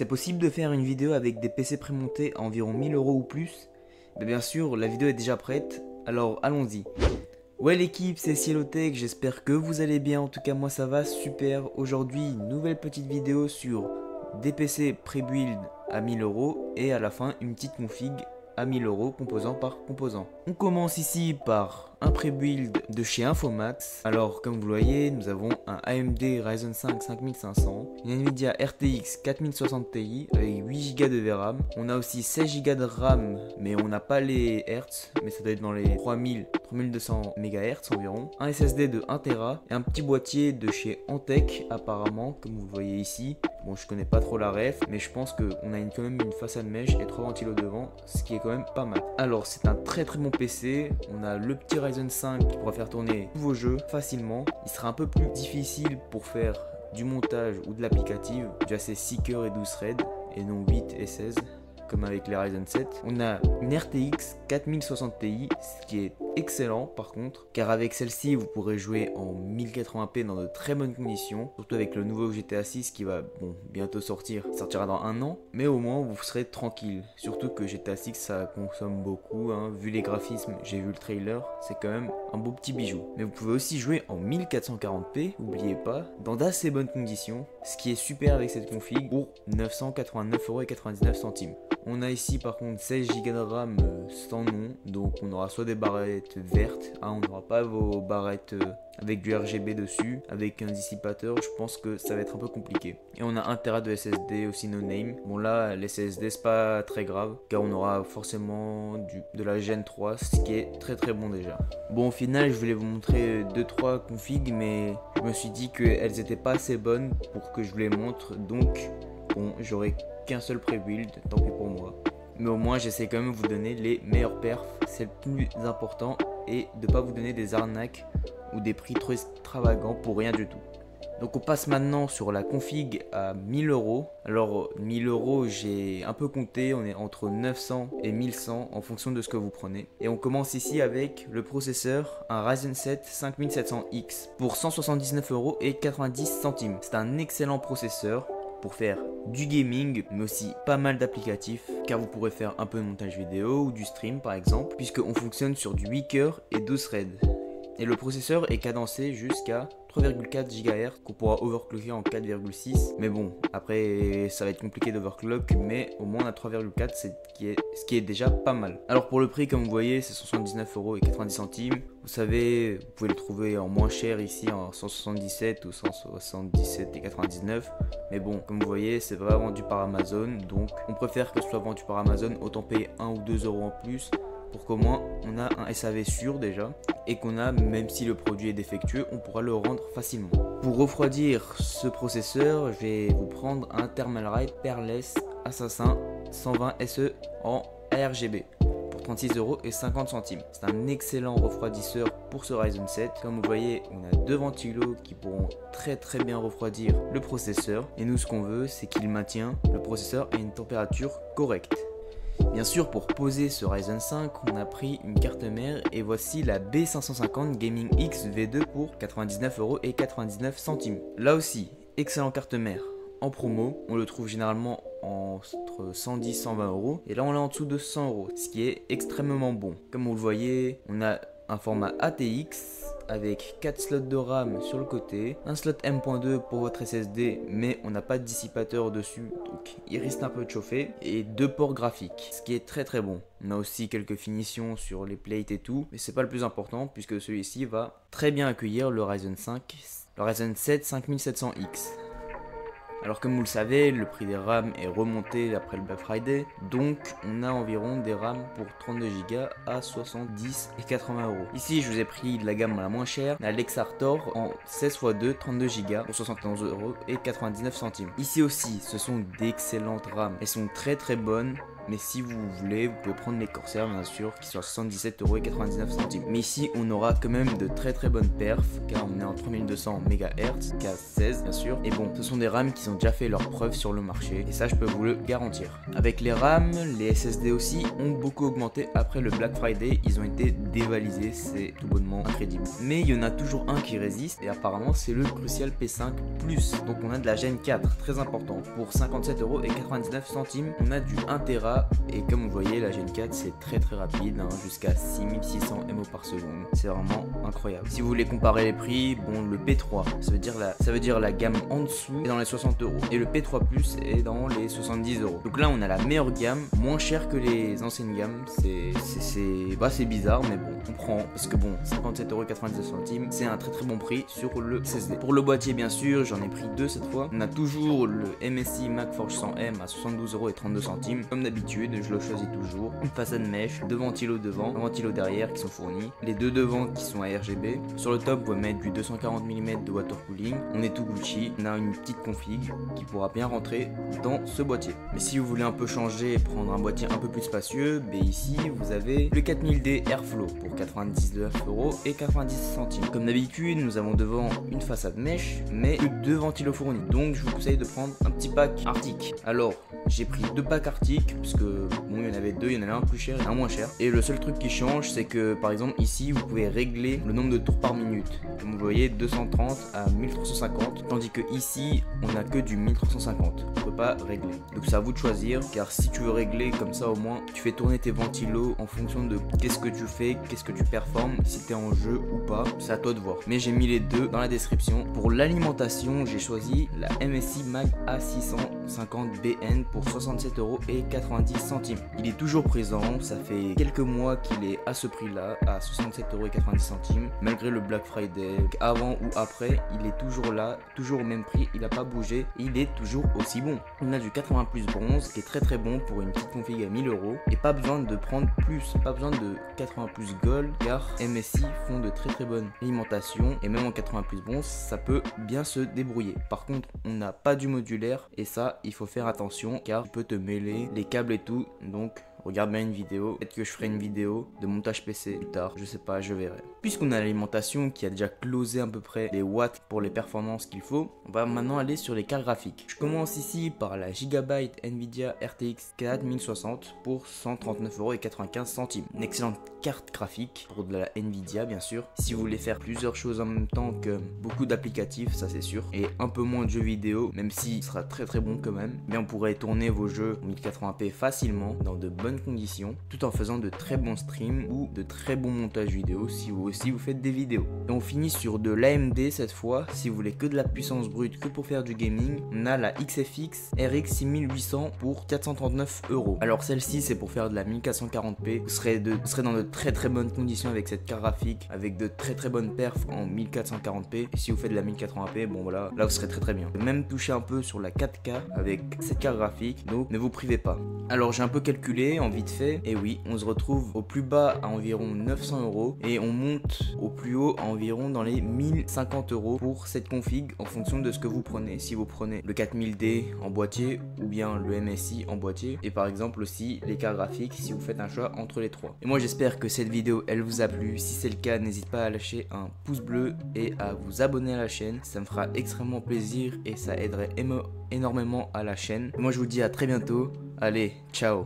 C'est possible de faire une vidéo avec des PC prémontés à environ 1000 € ou plus? Mais bien sûr, la vidéo est déjà prête, alors allons-y. Ouais l'équipe, c'est Cielotech, j'espère que vous allez bien, en tout cas moi ça va super. Aujourd'hui, une nouvelle petite vidéo sur des PC pré-build à 1000 € et à la fin une petite config à 1000 € composant par composant. On commence ici par un pré-build de chez Infomax. Alors comme vous le voyez, nous avons un AMD Ryzen 5 5500, une Nvidia RTX 4060 Ti avec 8 Go de VRAM. On a aussi 16 Go de RAM, mais on n'a pas les Hertz, mais ça doit être dans les 3200 MHz environ. Un SSD de 1 Tera et un petit boîtier de chez Antec apparemment, comme vous le voyez ici. Bon, je connais pas trop la ref, mais je pense qu'on a quand même une façade mesh et 3 ventilos devant, ce qui est quand même pas mal. Alors, c'est un très bon PC. On a le petit Ryzen 5 qui pourra faire tourner tous vos jeux facilement. Il sera un peu plus difficile pour faire du montage ou de l'applicative. Déjà, c'est 6 cœurs et 12 threads et non 8 et 16. Comme avec les Ryzen 7. On a une RTX 4060 Ti, ce qui est excellent par contre, car avec celle-ci vous pourrez jouer en 1080p dans de très bonnes conditions, surtout avec le nouveau GTA 6 qui va bientôt sortira dans un an, mais au moins vous serez tranquille, surtout que GTA 6 ça consomme beaucoup, vu les graphismes, j'ai vu le trailer, c'est quand même un beau petit bijou. Mais vous pouvez aussi jouer en 1440p, n'oubliez pas, dans d'assez bonnes conditions, ce qui est super avec cette config pour 989,99 €. On a ici par contre 16 Go de RAM sans nom, donc on aura soit des barrettes vertes, on n'aura pas vos barrettes avec du RGB dessus, avec un dissipateur, je pense que ça va être un peu compliqué. Et on a 1 Tera de SSD aussi no name. Bon là les SSD c'est pas très grave, car on aura forcément de la Gen 3, ce qui est très bon déjà. Bon au final je voulais vous montrer 2-3 configs, mais je me suis dit qu'elles étaient pas assez bonnes pour que je vous les montre, donc bon j'aurai qu'un seul pré-build, tant pis pour moi. Mais au moins j'essaie quand même de vous donner les meilleurs perfs, c'est le plus important, et de pas vous donner des arnaques ou des prix trop extravagants pour rien du tout. Donc on passe maintenant sur la config à 1000 €. Alors 1000 € j'ai un peu compté, on est entre 900 et 1100 en fonction de ce que vous prenez. Et on commence ici avec le processeur, un Ryzen 7 5700X pour 179,90 €. C'est un excellent processeur pour faire du gaming, mais aussi pas mal d'applicatifs, car vous pourrez faire un peu de montage vidéo ou du stream par exemple, puisqu'on fonctionne sur du 8 cœurs et 12 threads. Et le processeur est cadencé jusqu'à 3,4 GHz qu'on pourra overclocker en 4,6. Mais bon, après ça va être compliqué d'overclock, mais au moins on a 3,4, ce qui est déjà pas mal. Alors pour le prix, comme vous voyez, c'est 79,90 €. Vous savez, vous pouvez le trouver en moins cher ici en 177 ou 177,99 €. Mais bon, comme vous voyez, c'est pas vendu par Amazon, donc on préfère que ce soit vendu par Amazon, autant payer 1 ou 2 € en plus, pour qu'au moins on a un SAV sûr déjà, et qu'on a, même si le produit est défectueux, on pourra le rendre facilement. Pour refroidir ce processeur, je vais vous prendre un Thermalright Peerless Assassin 120 SE en ARGB pour 36,50 €. C'est un excellent refroidisseur pour ce Ryzen 7. Comme vous voyez, on a 2 ventilos qui pourront très bien refroidir le processeur, et nous ce qu'on veut c'est qu'il maintient le processeur à une température correcte. Bien sûr, pour poser ce Ryzen 5, on a pris une carte mère, et voici la B550 Gaming X V2 pour 99,99 €. Là aussi, excellent carte mère en promo, on le trouve généralement entre 110 et 120 €, et là on l'a en dessous de 100 €, ce qui est extrêmement bon. Comme vous le voyez, on a un format ATX avec 4 slots de RAM sur le côté, un slot M.2 pour votre SSD, mais on n'a pas de dissipateur dessus, donc il risque un peu de chauffer, et 2 ports graphiques, ce qui est très bon. On a aussi quelques finitions sur les plates et tout, mais c'est pas le plus important puisque celui-ci va très bien accueillir le Ryzen 7 5700X. Alors comme vous le savez, le prix des RAM est remonté après le Black Friday, donc on a environ des RAM pour 32 Go à 70 et 80 €. Ici je vous ai pris de la gamme la moins chère, la Lexartor en 16x2 32 Go pour 71,99 €. Ici aussi ce sont d'excellentes RAM, elles sont très bonnes, Mais si vous voulez, vous pouvez prendre les Corsair bien sûr, qui sont à 77,99€. Mais ici, on aura quand même de très bonnes perfs, car on est en 3200 MHz, K16 bien sûr. Et bon, ce sont des RAM qui ont déjà fait leurs preuves sur le marché, et ça je peux vous le garantir. Avec les RAM, les SSD aussi ont beaucoup augmenté après le Black Friday, ils ont été dévalisés, c'est tout bonnement incroyable. Mais il y en a toujours un qui résiste, et apparemment c'est le Crucial P5 Plus. Donc on a de la Gen 4, très important. Pour 57,99€, on a du 1TB, et comme vous voyez, la Gen 4 c'est très rapide, hein, jusqu'à 6600 MO par seconde. C'est vraiment incroyable. Si vous voulez comparer les prix, bon, le P3, ça veut dire la gamme en dessous est dans les 60€, et le P3 Plus est dans les 70€. Donc là on a la meilleure gamme, moins chère que les anciennes gammes. C'est bizarre, mais bon, on prend, parce que bon, 57,99€, c'est un très bon prix sur le SSD. Pour le boîtier bien sûr, j'en ai pris deux cette fois. On a toujours le MSI MagForge 100M à 72,32€, comme d'habitude, je le choisis toujours. Une façade mèche, deux ventilos devant, un ventilo derrière qui sont fournis, les deux devant qui sont à RGB. Sur le top, vous pouvez mettre du 240 mm de water cooling. On est tout Gucci, on a une petite config qui pourra bien rentrer dans ce boîtier. Mais si vous voulez un peu changer et prendre un boîtier un peu plus spacieux, ici vous avez le 4000D Airflow pour 99,90€. Comme d'habitude, nous avons devant une façade mèche, mais que deux ventilos fournis. Donc je vous conseille de prendre un petit pack Arctic. Alors j'ai pris deux packs Arctic, parce que bon, il y en avait deux, il y en avait un plus cher et un moins cher. Et le seul truc qui change, c'est que par exemple ici vous pouvez régler le nombre de tours par minute. Comme vous voyez, 230 à 1350, tandis que ici on a que du 1350. On peut pas régler. Donc c'est à vous de choisir, car si tu veux régler comme ça, au moins tu fais tourner tes ventilos en fonction de qu'est-ce que tu fais, qu'est-ce que tu performes, si tu es en jeu ou pas, c'est à toi de voir. Mais j'ai mis les deux dans la description. Pour l'alimentation, j'ai choisi la MSI Mag A650BN pour 67,90€. Il est toujours présent, ça fait quelques mois qu'il est à ce prix là, à 67,90€, malgré le Black Friday. Avant ou après, il est toujours là, toujours au même prix, il n'a pas bougé, il est toujours aussi bon. On a du 80 plus bronze qui est très bon pour une petite config à 1000€, et pas besoin de prendre plus, pas besoin de 80 plus gold, car MSI font de très bonne alimentation, et même en 80 plus bronze ça peut bien se débrouiller. Par contre, on n'a pas du modulaire, et ça il faut faire attention, car tu peux te mêler les câbles et tout. Donc regarde bien une vidéo, peut-être que je ferai une vidéo de montage PC plus tard, je sais pas, je verrai. Puisqu'on a l'alimentation qui a déjà closé à peu près les watts pour les performances qu'il faut, on va maintenant aller sur les cartes graphiques. Je commence ici par la Gigabyte Nvidia RTX 4060 pour 139,95€. Une excellente carte graphique pour de la Nvidia bien sûr. Si vous voulez faire plusieurs choses en même temps que beaucoup d'applicatifs, ça c'est sûr, et un peu moins de jeux vidéo, même si ce sera très bon quand même, mais on pourrait tourner vos jeux en 1080p facilement dans de bonnes conditions, tout en faisant de très bons streams ou de très bons montages vidéo si vous aussi vous faites des vidéos. Et on finit sur de l'AMD cette fois. Si vous voulez que de la puissance brute, que pour faire du gaming, on a la XFX RX 6800 pour 439€. Alors celle-ci c'est pour faire de la 1440p. Vous serez dans de très bonnes conditions avec cette carte graphique, avec de très bonnes perfs en 1440p. Et si vous faites de la 1080p, bon voilà, là vous serez très bien. Vous pouvez même toucher un peu sur la 4K avec cette carte graphique, donc ne vous privez pas. Alors j'ai un peu calculé en vite fait, et oui, on se retrouve au plus bas à environ 900€, et on monte au plus haut à environ dans les 1050€ pour cette config, en fonction de ce que vous prenez. Si vous prenez le 4000D en boîtier ou bien le MSI en boîtier, et par exemple aussi les cartes graphiques si vous faites un choix entre les trois. Et moi j'espère que cette vidéo elle vous a plu. Si c'est le cas, n'hésitez pas à lâcher un pouce bleu et à vous abonner à la chaîne, ça me fera extrêmement plaisir et ça aiderait énormément à la chaîne. Et moi je vous dis à très bientôt, allez, ciao.